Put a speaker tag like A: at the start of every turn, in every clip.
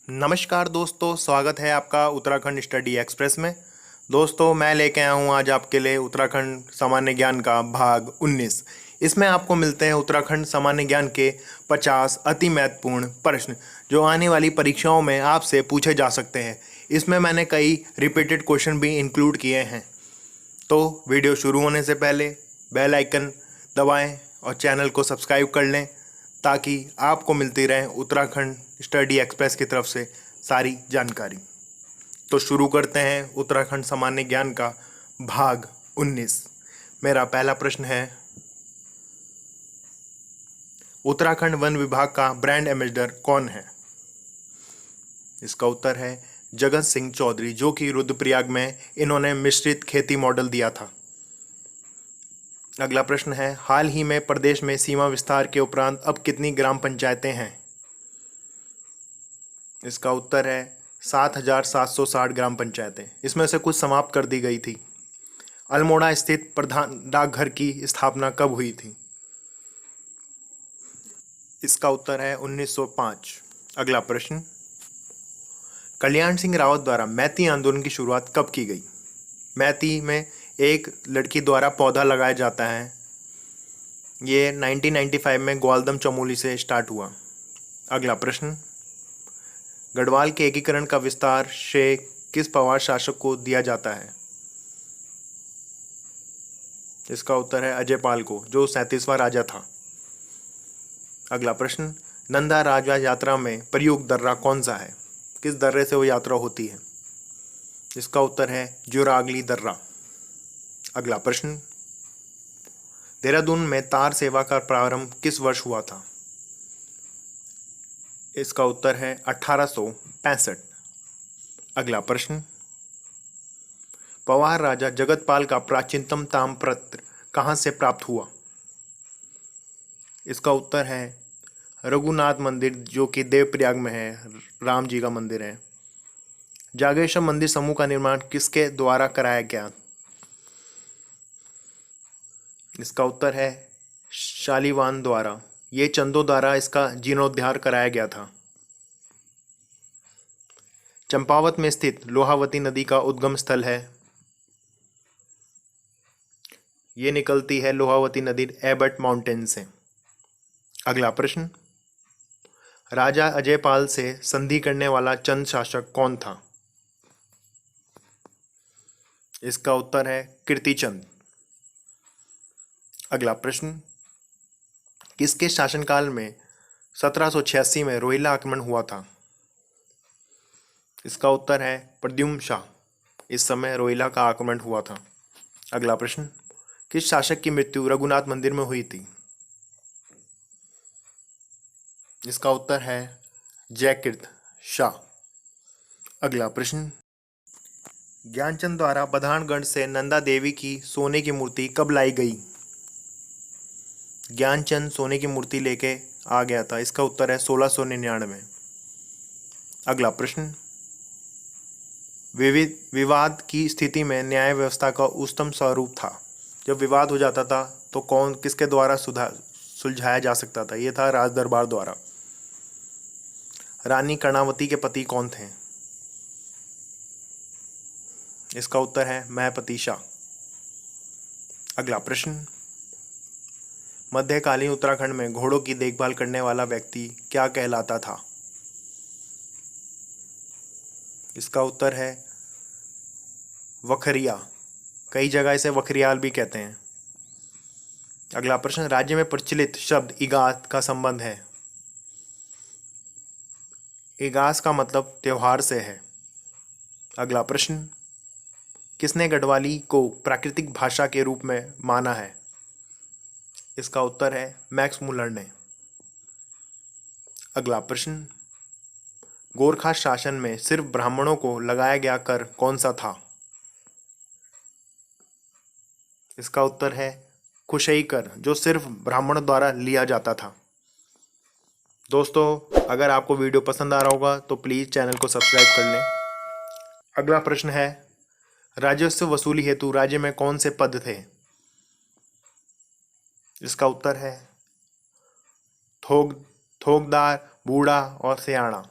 A: नमस्कार दोस्तों, स्वागत है आपका उत्तराखंड स्टडी एक्सप्रेस में। दोस्तों, मैं लेके आया हूँ आज आपके लिए उत्तराखंड सामान्य ज्ञान का भाग 19। इसमें आपको मिलते हैं उत्तराखंड सामान्य ज्ञान के 50 अति महत्वपूर्ण प्रश्न जो आने वाली परीक्षाओं में आपसे पूछे जा सकते हैं। इसमें मैंने कई रिपीटेड क्वेश्चन भी इंक्लूड किए हैं। तो वीडियो शुरू होने से पहले बेल आइकन दबाएं और चैनल को सब्सक्राइब कर लें ताकि आपको मिलती रहे उत्तराखंड स्टडी एक्सप्रेस की तरफ से सारी जानकारी। तो शुरू करते हैं उत्तराखंड सामान्य ज्ञान का भाग 19। मेरा पहला प्रश्न है, उत्तराखंड वन विभाग का ब्रांड एम्बेसडर कौन है? इसका उत्तर है जगत सिंह चौधरी, जो कि रुद्रप्रयाग में इन्होंने मिश्रित खेती मॉडल दिया था। अगला प्रश्न है, हाल ही में प्रदेश में सीमा विस्तार के उपरांत अब कितनी ग्राम पंचायतें हैं? इसका उत्तर है 7,760 ग्राम पंचायतें। इसमें से कुछ समाप्त कर दी गई थी। अल्मोड़ा स्थित प्रधान डाकघर की स्थापना कब हुई थी? इसका उत्तर है 1905। अगला प्रश्न, कल्याण सिंह रावत द्वारा मैती आंदोलन की शुरुआत कब की गई? मैती में एक लड़की द्वारा पौधा लगाया जाता है। ये 1995 में ग्वालदम चमोली से स्टार्ट हुआ। अगला प्रश्न, गढ़वाल के एकीकरण का विस्तार श्रेय किस पवार शासक को दिया जाता है? इसका उत्तर है अजय पाल को, जो 37वां राजा था। अगला प्रश्न, नंदा राजा यात्रा में प्रयुक्त दर्रा कौन सा है? किस दर्रे से वो यात्रा होती है? इसका उत्तर है जुरागली दर्रा। अगला प्रश्न, देहरादून में तार सेवा का प्रारंभ किस वर्ष हुआ था? इसका उत्तर है 1865। अगला प्रश्न, पवार राजा जगतपाल का प्राचीनतम ताम्रपत्र कहाँ से प्राप्त हुआ? इसका उत्तर है रघुनाथ मंदिर, जो कि देवप्रयाग में है, राम जी का मंदिर है। जागेश्वर मंदिर समूह का निर्माण किसके द्वारा कराया गया? इसका उत्तर है शालीवान द्वारा। ये चंदों द्वारा इसका जीर्णोद्धार कराया गया था। चंपावत में स्थित लोहावती नदी का उद्गम स्थल है। ये निकलती है लोहावती नदी एबट माउंटेन से। अगला प्रश्न, राजा अजयपाल से संधि करने वाला चंद शासक कौन था? इसका उत्तर है कीर्तिचंद। अगला प्रश्न, किसके शासनकाल में 1786 में रोहिला आक्रमण हुआ था? इसका उत्तर है प्रद्युम्न शाह। इस समय रोहिला का आक्रमण हुआ था। अगला प्रश्न, किस शासक की मृत्यु रघुनाथ मंदिर में हुई थी? इसका उत्तर है जयकीर्त शाह। अगला प्रश्न, ज्ञानचंद द्वारा बधानगढ़ से नंदा देवी की सोने की मूर्ति कब लाई गई? ज्ञानचंद सोने की मूर्ति लेके आ गया था। इसका उत्तर है 1699। अगला प्रश्न, विवाद की स्थिति में न्याय व्यवस्था का उच्चतम स्वरूप था। जब विवाद हो जाता था तो किसके द्वारा सुलझाया जा सकता था? यह था राज दरबार द्वारा। रानी कर्णावती के पति कौन थे? इसका उत्तर है महपति शाह। अगला प्रश्न, मध्यकालीन उत्तराखंड में घोड़ों की देखभाल करने वाला व्यक्ति क्या कहलाता था? इसका उत्तर है वखरिया। कई जगह इसे वखरियाल भी कहते हैं। अगला प्रश्न, राज्य में प्रचलित शब्द इगास का संबंध है। इगास का मतलब त्योहार से है। अगला प्रश्न, किसने गढ़वाली को प्राकृतिक भाषा के रूप में माना है? इसका उत्तर है मैक्स मुलर ने। अगला प्रश्न, गोरखा शासन में सिर्फ ब्राह्मणों को लगाया गया कर कौन सा था? इसका उत्तर है कुशई कर, जो सिर्फ ब्राह्मणों द्वारा लिया जाता था। दोस्तों, अगर आपको वीडियो पसंद आ रहा होगा तो प्लीज़ चैनल को सब्सक्राइब कर लें। अगला प्रश्न है, राजस्व वसूली हेतु राज्य में कौन से पद थे? इसका उत्तर है थोकदार, बूढ़ा और सियाणा।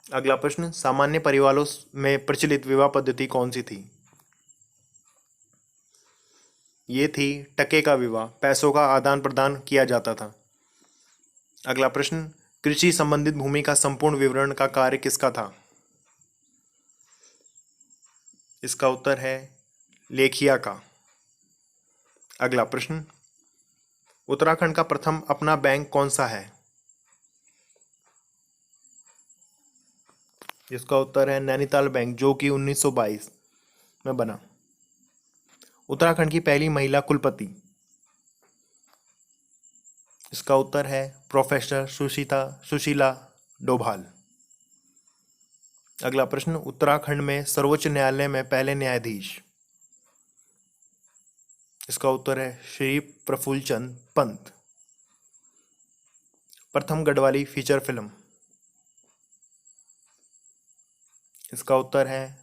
A: अगला प्रश्न, सामान्य परिवारों में प्रचलित विवाह पद्धति कौन सी थी? ये थी टके का विवाह, पैसों का आदान प्रदान किया जाता था। अगला प्रश्न, कृषि संबंधित भूमि का संपूर्ण विवरण का कार्य किसका था? इसका उत्तर है लेखिया का। अगला प्रश्न, उत्तराखंड का प्रथम अपना बैंक कौन सा है? इसका उत्तर है नैनीताल बैंक, जो कि 1922 में बना। उत्तराखंड की पहली महिला कुलपति? इसका उत्तर है प्रोफेसर सुशीला डोभाल। अगला प्रश्न, उत्तराखंड में सर्वोच्च न्यायालय में पहले न्यायाधीश? इसका उत्तर है श्री प्रफुल्ल चंद पंत। प्रथम गढ़वाली फीचर फिल्म? इसका उत्तर है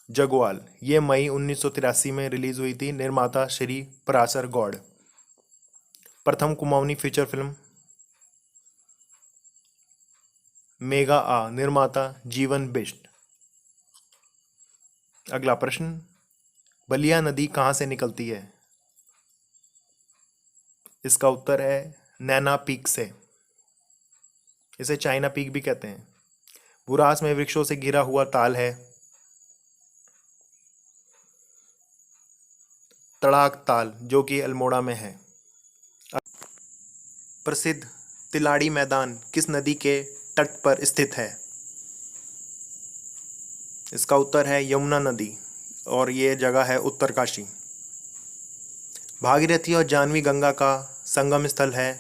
A: जगवाल। ये मई 1983 में रिलीज हुई थी। निर्माता श्री पराशर गौड़। प्रथम कुमाऊनी फीचर फिल्म? मेगा आ। निर्माता जीवन बिष्ट। अगला प्रश्न, बलिया नदी कहाँ से निकलती है? इसका उत्तर है नैना पीक से। इसे चाइना पीक भी कहते हैं। बुरास में वृक्षों से घिरा हुआ ताल है? तड़ाक ताल, जो कि अल्मोड़ा में है। प्रसिद्ध तिलाड़ी मैदान किस नदी के तट पर स्थित है? इसका उत्तर है यमुना नदी, और ये जगह है उत्तरकाशी। भागीरथी और जानवी गंगा का संगम स्थल है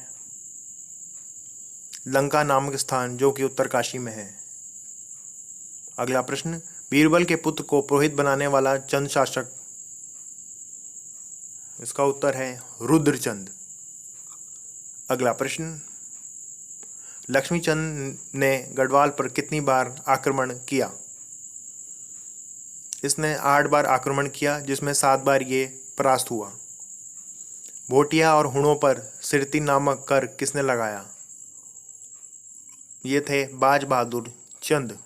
A: लंका नामक स्थान, जो कि उत्तरकाशी में है। अगला प्रश्न, बीरबल के पुत्र को पुरोहित बनाने वाला चंद शासक? इसका उत्तर है रुद्रचंद। अगला प्रश्न, लक्ष्मीचंद ने गढ़वाल पर कितनी बार आक्रमण किया? इसने 8 बार आक्रमण किया, जिसमें 7 बार ये परास्त हुआ। भोटिया और हुणों पर सिरती नामक कर किसने लगाया? ये थे बाज बहादुर चंद।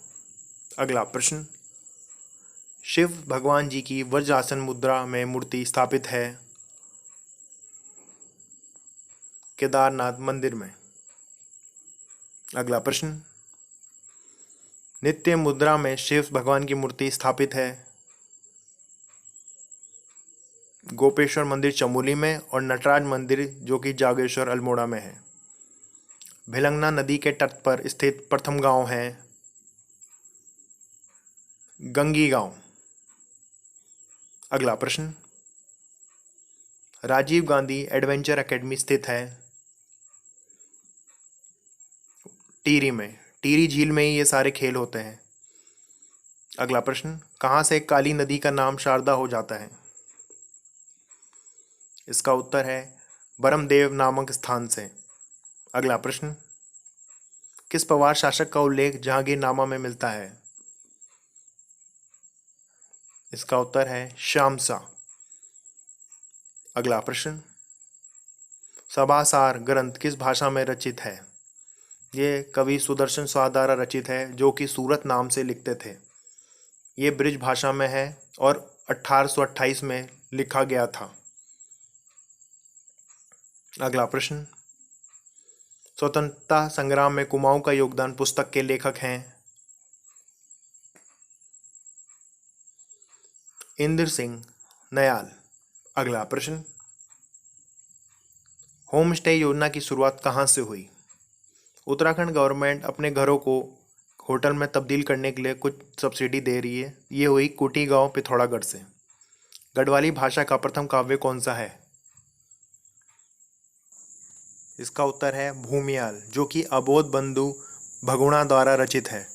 A: अगला प्रश्न, शिव भगवान जी की वज्रासन मुद्रा में मूर्ति स्थापित है केदारनाथ मंदिर में। अगला प्रश्न, नित्य मुद्रा में शिव भगवान की मूर्ति स्थापित है गोपेश्वर मंदिर चमोली में, और नटराज मंदिर जो कि जागेश्वर अल्मोड़ा में है। भिलंगना नदी के तट पर स्थित प्रथम गांव है गंगी गांव। अगला प्रश्न, राजीव गांधी एडवेंचर एकेडमी स्थित है टिहरी में। टिहरी झील में ही ये सारे खेल होते हैं। अगला प्रश्न, कहाँ से काली नदी का नाम शारदा हो जाता है? इसका उत्तर है बरमदेव नामक स्थान से। अगला प्रश्न, किस पवार शासक का उल्लेख जहांगीरनामा में मिलता है? इसका उत्तर है शामसा। अगला प्रश्न, सभासार ग्रंथ किस भाषा में रचित है? ये कवि सुदर्शन शाह द्वारा रचित है, जो कि सूरत नाम से लिखते थे। ये ब्रिज भाषा में है और 1828 में लिखा गया था। अगला प्रश्न, स्वतंत्रता संग्राम में कुमाऊं का योगदान पुस्तक के लेखक हैं इंद्र सिंह नयाल। अगला प्रश्न, होम स्टे योजना की शुरुआत कहाँ से हुई? उत्तराखंड गवर्नमेंट अपने घरों को होटल में तब्दील करने के लिए कुछ सब्सिडी दे रही है। ये हुई कुटी गांव पिथौरागढ़ से। गढ़वाली भाषा का प्रथम काव्य कौन सा है? इसका उत्तर है भूमियाल, जो कि अबोध बंधु भगुणा द्वारा रचित है।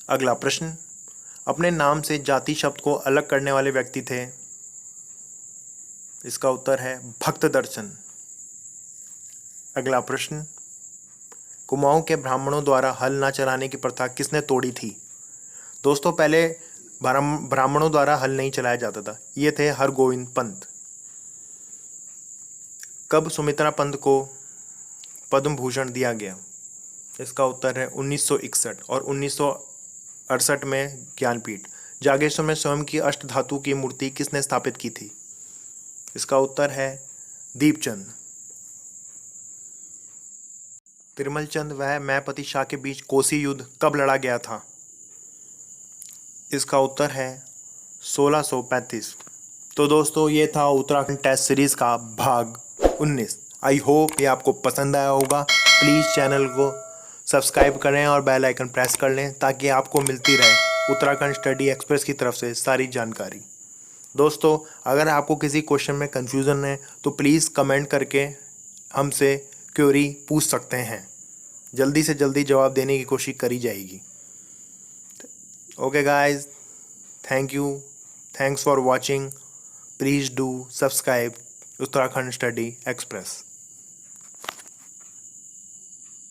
A: अगला प्रश्न, अपने नाम से जाति शब्द को अलग करने वाले व्यक्ति थे? इसका उत्तर है भक्त दर्शन। अगला प्रश्न, कुमाऊं के ब्राह्मणों द्वारा हल न चलाने की प्रथा किसने तोड़ी थी? दोस्तों, पहले ब्राह्मणों द्वारा हल नहीं चलाया जाता था। ये थे हरगोविंद पंत। कब सुमित्रा पंत को पद्म भूषण दिया गया? इसका उत्तर है 1961, और 1968 में ज्ञानपीठ। जागेश्वर में स्वयं की अष्टधातु की मूर्ति किसने स्थापित की थी? इसका उत्तर है दीपचंद। तिरुमल चंद व मैपति शाह के बीच कोसी युद्ध कब लड़ा गया था? इसका उत्तर है 1635। तो दोस्तों ये था उत्तराखंड टेस्ट सीरीज़ का भाग 19। आई होप ये आपको पसंद आया होगा। प्लीज़ चैनल को सब्सक्राइब करें और बेल आइकन प्रेस कर लें ताकि आपको मिलती रहे उत्तराखंड स्टडी एक्सप्रेस की तरफ से सारी जानकारी। दोस्तों अगर आपको किसी क्वेश्चन में कन्फ्यूज़न है तो प्लीज़ कमेंट करके हमसे क्वेरी पूछ सकते हैं। जल्दी से जल्दी जवाब देने की कोशिश करी जाएगी। Okay guys, thank you, thanks for watching. Please do subscribe Uttarakhand study express.